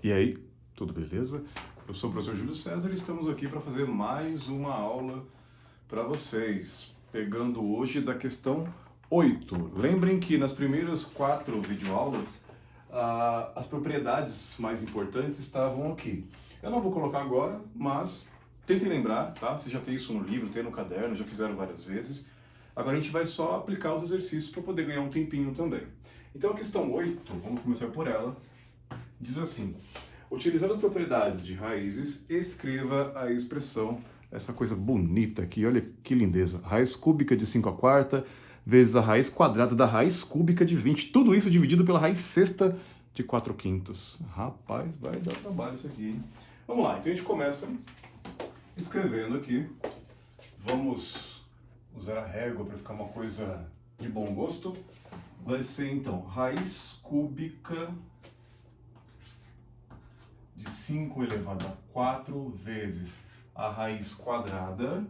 E aí, tudo beleza? Eu sou o professor Júlio César e estamos aqui para fazer mais uma aula para vocês, pegando hoje da questão 8. Lembrem que nas primeiras 4 videoaulas, as propriedades mais importantes estavam aqui. Eu não vou colocar agora, mas tentem lembrar, tá? Vocês já têm isso no livro, tem no caderno, já fizeram várias vezes. Agora a gente vai só aplicar os exercícios para poder ganhar um tempinho também. Então a questão 8, vamos começar por ela, diz assim: utilizando as propriedades de raízes, escreva a expressão, essa coisa bonita aqui, olha que lindeza, raiz cúbica de 5/4 vezes a raiz quadrada da raiz cúbica de 20, tudo isso dividido pela raiz sexta de 4/5. Rapaz, vai dar trabalho isso aqui, hein? Vamos lá, então a gente começa escrevendo aqui, vamos usar a régua para ficar uma coisa de bom gosto, vai ser então raiz cúbica de 5 elevado a 4 vezes a raiz quadrada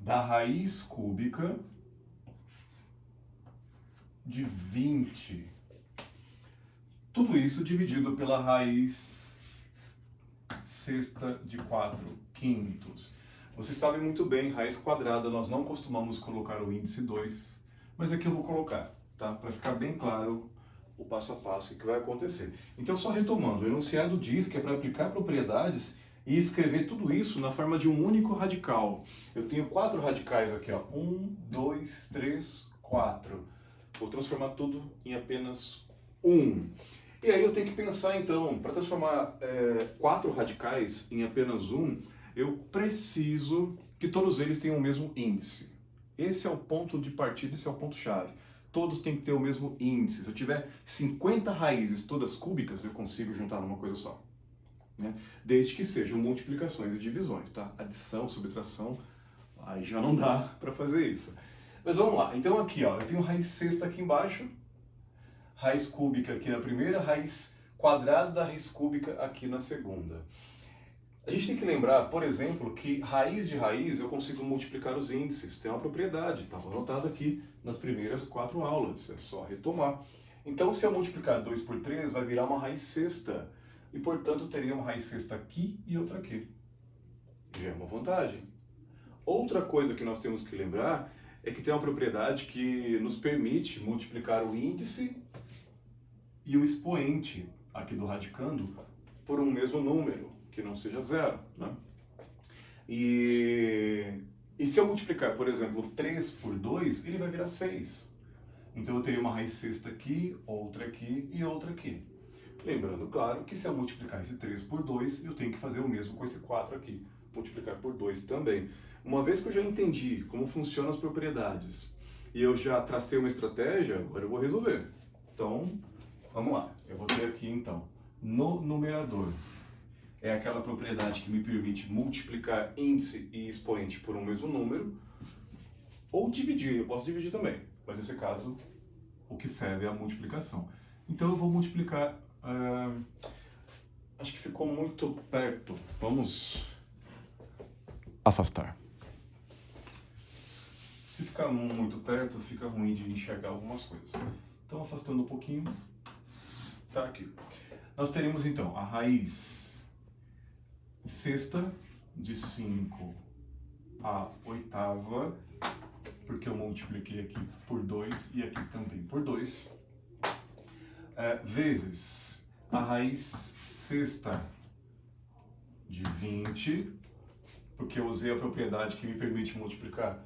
da raiz cúbica de 20. Tudo isso dividido pela raiz sexta de 4/5. Vocês sabem muito bem, raiz quadrada nós não costumamos colocar o índice 2, mas aqui eu vou colocar, tá? Para ficar bem claro o passo a passo que vai acontecer. Então, só retomando, o enunciado diz que é para aplicar propriedades e escrever tudo isso na forma de um único radical. Eu tenho 4 radicais aqui, ó. 1, 2, 3, 4. Vou transformar tudo em apenas 1. E aí eu tenho que pensar, então, para transformar 4 radicais em apenas 1, eu preciso que todos eles tenham o mesmo índice. Esse é o ponto de partida, esse é o ponto-chave. Todos têm que ter o mesmo índice. Se eu tiver 50 raízes todas cúbicas, eu consigo juntar numa coisa só, né? Desde que sejam multiplicações e divisões, tá? Adição, subtração, aí já não dá para fazer isso. Mas vamos lá. Então aqui, ó, eu tenho raiz sexta aqui embaixo, raiz cúbica aqui na primeira, raiz quadrada da raiz cúbica aqui na segunda. A gente tem que lembrar, por exemplo, que raiz de raiz eu consigo multiplicar os índices. Tem uma propriedade, estava anotado aqui nas primeiras 4 aulas, é só retomar. Então, se eu multiplicar 2 por 3, vai virar uma raiz sexta. E, portanto, teria uma raiz sexta aqui e outra aqui. Já é uma vantagem. Outra coisa que nós temos que lembrar é que tem uma propriedade que nos permite multiplicar o índice e o expoente aqui do radicando por um mesmo número, que não seja zero, né? E se eu multiplicar, por exemplo, 3 por 2, ele vai virar 6. Então eu teria uma raiz sexta aqui, outra aqui e outra aqui. Lembrando, claro, que se eu multiplicar esse 3 por 2, eu tenho que fazer o mesmo com esse 4 aqui. Multiplicar por 2 também. Uma vez que eu já entendi como funcionam as propriedades e eu já tracei uma estratégia, agora eu vou resolver. Então, vamos lá. Eu vou ter aqui, então, no numerador, é aquela propriedade que me permite multiplicar índice e expoente por um mesmo número, ou dividir, eu posso dividir também, mas nesse caso o que serve é a multiplicação. Então eu vou multiplicar, acho que ficou muito perto, vamos afastar. Se ficar muito perto, fica ruim de enxergar algumas coisas. Então, afastando um pouquinho, tá aqui. Nós teremos então a raiz sexta de 5 a oitava, porque eu multipliquei aqui por 2 e aqui também por 2, vezes a raiz sexta de 20, porque eu usei a propriedade que me permite multiplicar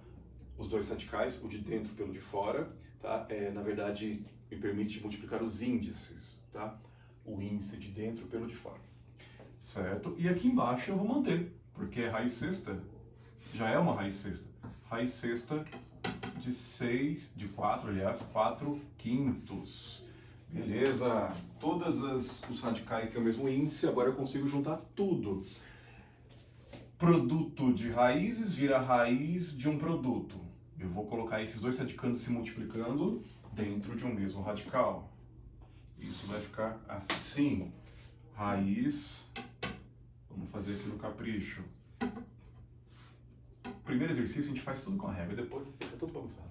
os dois radicais, o de dentro pelo de fora, tá? Na verdade, me permite multiplicar os índices, tá? O índice de dentro pelo de fora. Certo? E aqui embaixo eu vou manter, porque é raiz sexta, já é uma raiz sexta. Raiz sexta de 6, de 4, aliás, 4/5. Beleza? Todos os radicais têm o mesmo índice, agora eu consigo juntar tudo. Produto de raízes vira raiz de um produto. Eu vou colocar esses dois radicandos se multiplicando dentro de um mesmo radical. Isso vai ficar assim. Raiz, vamos fazer aqui no capricho. Primeiro exercício a gente faz tudo com a régua, depois fica tudo bagunçado.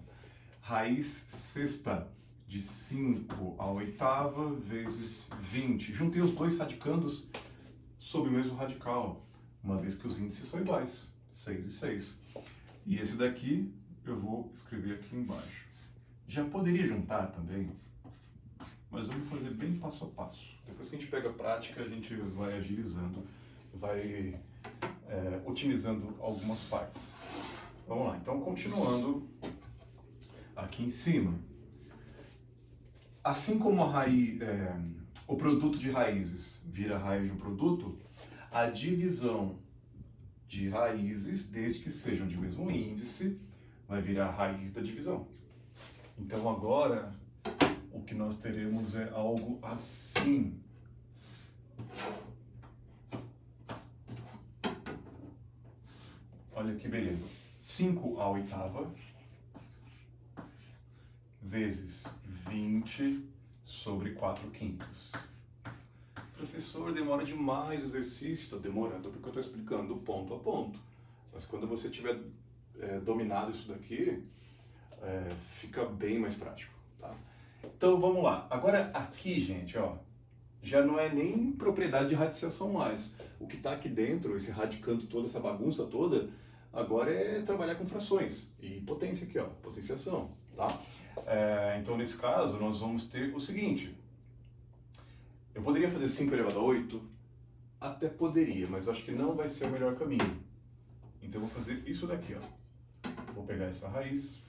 Raiz sexta de 5 à oitava vezes 20. Juntei os dois radicandos sob o mesmo radical, uma vez que os índices são iguais, 6 e 6. E esse daqui eu vou escrever aqui embaixo. Já poderia juntar também, mas vamos fazer bem passo a passo. Depois que a gente pega a prática, a gente vai agilizando, vai otimizando algumas partes. Vamos lá, então continuando aqui em cima. Assim como o produto de raízes vira raiz de um produto, a divisão de raízes, desde que sejam de mesmo índice, vai virar raiz da divisão. Então agora o que nós teremos é algo assim. Olha que beleza. 5 à oitava vezes 20 sobre 4 quintos. Professor, demora demais o exercício. Estou demorando porque eu estou explicando ponto a ponto. Mas quando você tiver dominado isso daqui, fica bem mais prático, tá? Então vamos lá. Agora aqui, gente, ó, já não é nem propriedade de radiciação mais. O que está aqui dentro, esse radicando toda, essa bagunça toda, agora é trabalhar com frações e potência aqui, ó, potenciação, tá? Então nesse caso nós vamos ter o seguinte. Eu poderia fazer 5 elevado a 8? Até poderia, mas eu acho que não vai ser o melhor caminho. Então eu vou fazer isso daqui, ó. Vou pegar essa raiz.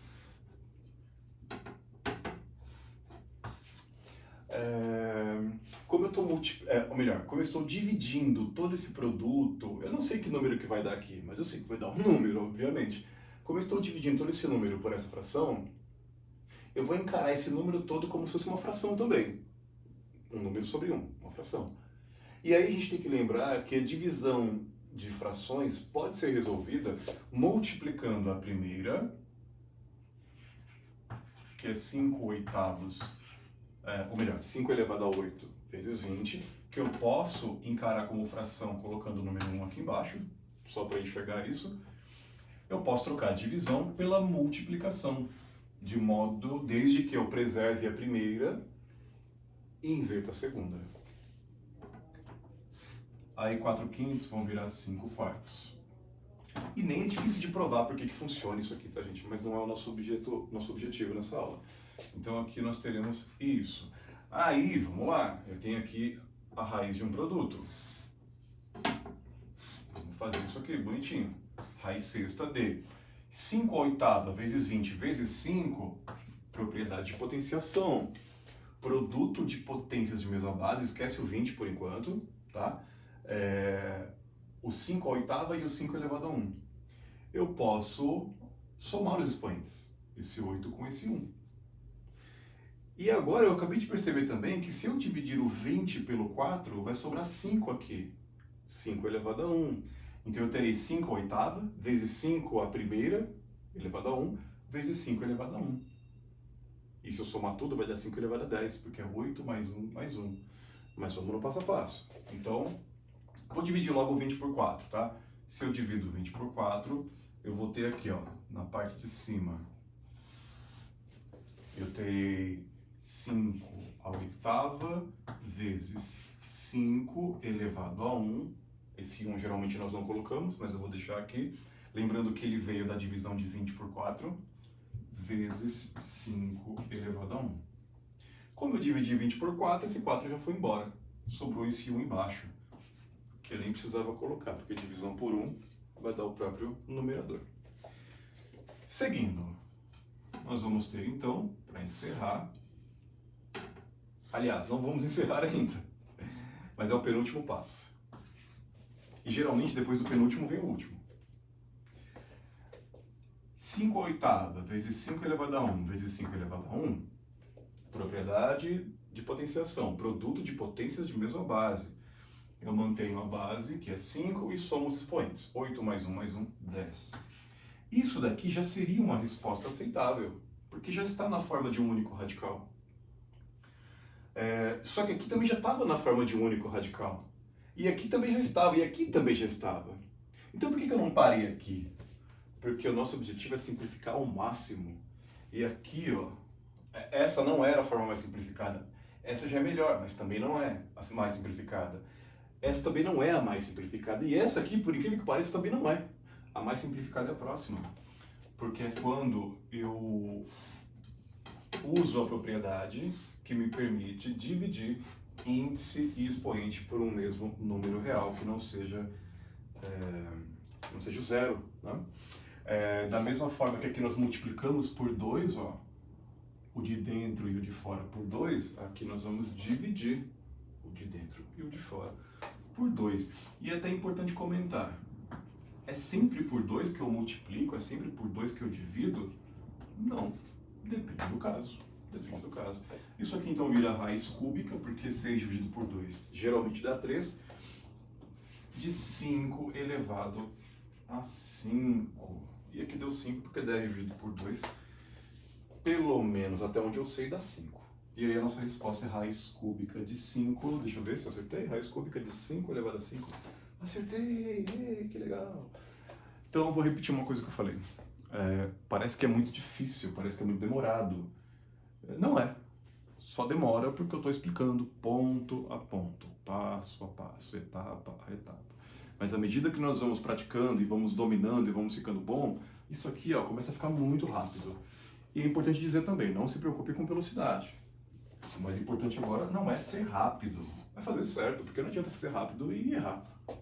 Como eu estou dividindo todo esse produto, eu não sei que número que vai dar aqui, mas eu sei que vai dar um número, obviamente. Como eu estou dividindo todo esse número por essa fração, eu vou encarar esse número todo como se fosse uma fração também. Um número sobre uma fração. E aí a gente tem que lembrar que a divisão de frações pode ser resolvida multiplicando a primeira, que é 5 oitavos, 5 elevado a 8 vezes 20, que eu posso encarar como fração colocando o número 1 aqui embaixo, só para enxergar isso. Eu posso trocar a divisão pela multiplicação, de modo, desde que eu preserve a primeira e inverta a segunda. Aí 4 quintos vão virar 5 quartos. E nem é difícil de provar porque que funciona isso aqui, tá, gente? Mas não é o nosso objetivo nessa aula. Então aqui nós teremos isso. Aí, vamos lá, eu tenho aqui a raiz de um produto. Vamos fazer isso aqui, bonitinho. Raiz sexta de 5 à oitava vezes 20 vezes 5, propriedade de potenciação. Produto de potências de mesma base, esquece o 20 por enquanto, tá? O 5 à oitava e o 5 elevado a 1. Eu posso somar os expoentes, esse 8 com esse 1. E agora eu acabei de perceber também que se eu dividir o 20 pelo 4, vai sobrar 5 aqui. 5 elevado a 1. Então eu terei 5 à oitava vezes 5 à primeira elevado a 1 vezes 5 elevado a 1. E se eu somar tudo vai dar 5 elevado a 10, porque é 8 mais 1 mais 1. Mas vamos no passo a passo. Então, vou dividir logo o 20 por 4, tá? Se eu divido o 20 por 4, eu vou ter aqui, ó, na parte de cima, eu terei 5 à oitava vezes 5 elevado a 1. Esse 1 geralmente nós não colocamos, mas eu vou deixar aqui. Lembrando que ele veio da divisão de 20 por 4, vezes 5 elevado a 1. Como eu dividi 20 por 4, esse 4 já foi embora. Sobrou esse 1 embaixo, que eu nem precisava colocar, porque divisão por 1 vai dar o próprio numerador. Seguindo, nós vamos ter então, para encerrar... Aliás, não vamos encerrar ainda, mas é o penúltimo passo. E geralmente depois do penúltimo vem o último. 5 à oitava vezes 5 elevado a 1 vezes 5 elevado a 1, propriedade de potenciação, produto de potências de mesma base. Eu mantenho a base, que é 5, e somo os expoentes. 8 mais 1 mais 1, 10. Isso daqui já seria uma resposta aceitável, porque já está na forma de um único radical. Só que aqui também já estava na forma de um único radical. E aqui também já estava, e aqui também já estava. Então por que eu não parei aqui? Porque o nosso objetivo é simplificar ao máximo. E aqui, ó, Essa não era a forma mais simplificada. Essa já é melhor, mas também não é a mais simplificada. Essa também não é a mais simplificada. E essa aqui, por incrível que pareça, também não é. A mais simplificada é a próxima. Porque é quando eu uso a propriedade que me permite dividir índice e expoente por um mesmo número real, que não seja o zero. Né? Da mesma forma que aqui nós multiplicamos por 2, ó, o de dentro e o de fora por 2, aqui nós vamos dividir o de dentro e o de fora por 2. E é até importante comentar, é sempre por 2 que eu multiplico? É sempre por 2 que eu divido? Não, depende do caso. Depende do caso. Isso aqui então vira raiz cúbica, porque 6 dividido por 2 geralmente dá 3, de 5 elevado a 5. E aqui deu 5 porque 10 dividido por 2, pelo menos até onde eu sei, dá 5. E aí a nossa resposta é raiz cúbica de 5. Deixa eu ver se eu acertei. Raiz cúbica de 5 elevado a 5. Acertei! Que legal! Então eu vou repetir uma coisa que eu falei. Parece que é muito difícil, parece que é muito demorado. Não é. Só demora porque eu estou explicando ponto a ponto, passo a passo, etapa a etapa. Mas à medida que nós vamos praticando e vamos dominando e vamos ficando bom, isso aqui ó, começa a ficar muito rápido. E é importante dizer também, não se preocupe com velocidade. O mais importante agora não é ser rápido, é fazer certo, porque não adianta fazer rápido e errar.